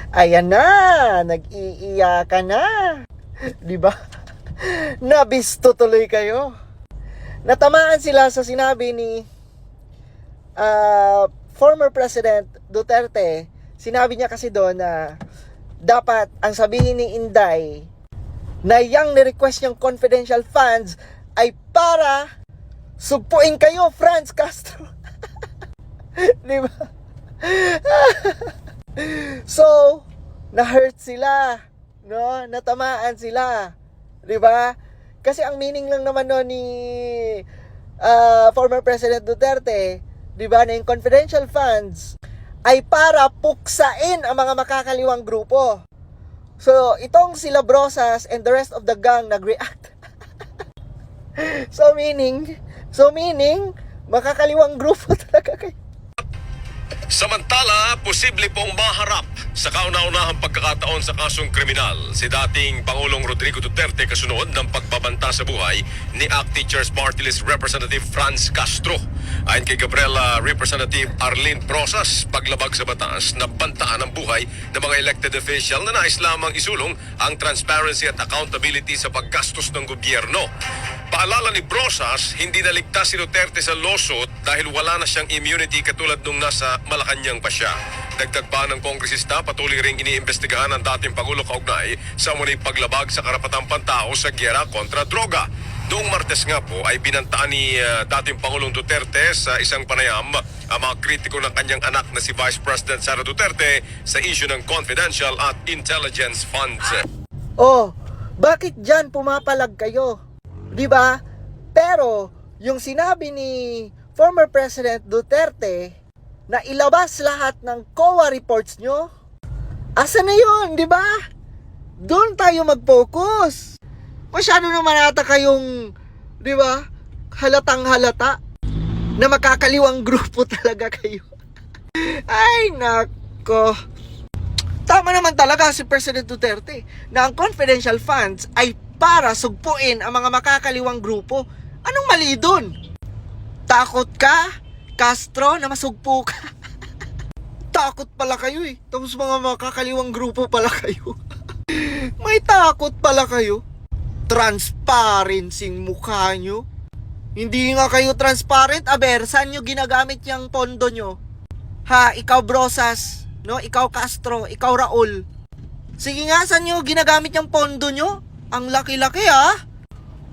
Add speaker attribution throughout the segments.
Speaker 1: Ayan na, nag-iiyakan na. Di ba? Nabisto tuloy kayo. Natamaan sila sa sinabi ni former President Duterte. Sinabi niya kasi doon na dapat ang sabihin ni Inday na yung ni-request niyang confidential funds ay para sugpuin kayo, Franz Castro. Di ba? So, na-hurt sila, no? Natamaan sila, 'di ba? Kasi ang meaning lang naman no ni former President Duterte, 'di ba, na yung confidential funds ay para puksain ang mga makakaliwang grupo. So, itong sila Brosas and the rest of the gang nag-react. So meaning, makakaliwang grupo talaga kayo.
Speaker 2: Samantala, posible pong maharap sa kauna-unahang pagkakataon sa kasong kriminal si dating Pangulong Rodrigo Duterte kasunod ng pagbabanta sa buhay ni ACT Teachers Party List Representative Franz Castro. Ayon kay Gabriela, Representative Arlene Brosas, paglabag sa batas na bantaan ang buhay ng mga elected official na nais lamang isulong ang transparency at accountability sa paggastos ng gobyerno. Paalala ni Brosas, hindi naligtas si Duterte sa lawsuit dahil wala na siyang immunity katulad nung nasa Malacanang pa siya. Dagdag pa ng kongresista, patuloy ring iniimbestigahan ang dating Pangulo kaugnay sa munay paglabag sa karapatang pantao sa gyera kontra droga. Noong Martes nga po ay binantaan ni dating Pangulong Duterte sa isang panayam ang mga kritiko ng kanyang anak na si Vice President Sara Duterte sa issue ng confidential at intelligence funds.
Speaker 1: Oh, bakit dyan pumapalag kayo? 'Di ba? Pero yung sinabi ni former President Duterte na ilabas lahat ng COA reports nyo, asa na yun, 'di ba? Doon tayo mag-focus. Masyado naman ata kayong, 'di ba? Halatang halata na makakaliwang grupo talaga kayo. Ay nako. Tama naman talaga si President Duterte na ang confidential funds ay para sugpuin ang mga makakaliwang grupo. Anong mali dun? Takot ka, Castro, na masugpo ka? Takot pala kayo eh. Tapos mga makakaliwang grupo pala kayo. May takot pala kayo. Transparency mukha nyo. Hindi nga kayo transparent. Aber, saan nyo ginagamit yung pondo nyo? Ha, ikaw Brosas, no? Ikaw Castro, ikaw Raul. Sige nga, saan nyo ginagamit yung pondo nyo? Ang laki-laki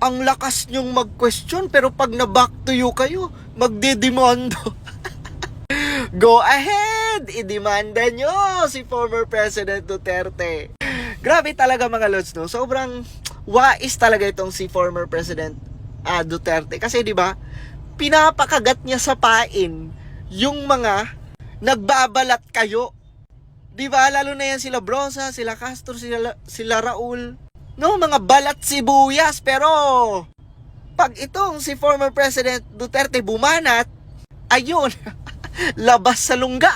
Speaker 1: Ang lakas nyong mag-question pero pag na-back to you kayo, magdedemando. Go ahead! Idemanda nyo si former President Duterte. Grabe talaga mga lods, no? Sobrang wais talaga itong si former President Duterte. Kasi di ba pinapakagat niya sa pain yung mga nagbabalat kayo. Di ba lalo na yan sila Brosa, sila Castro, sila Raul. No, mga balat sibuyas. Pero pag itong si former President Duterte bumanat, ayun, labas sa lungga.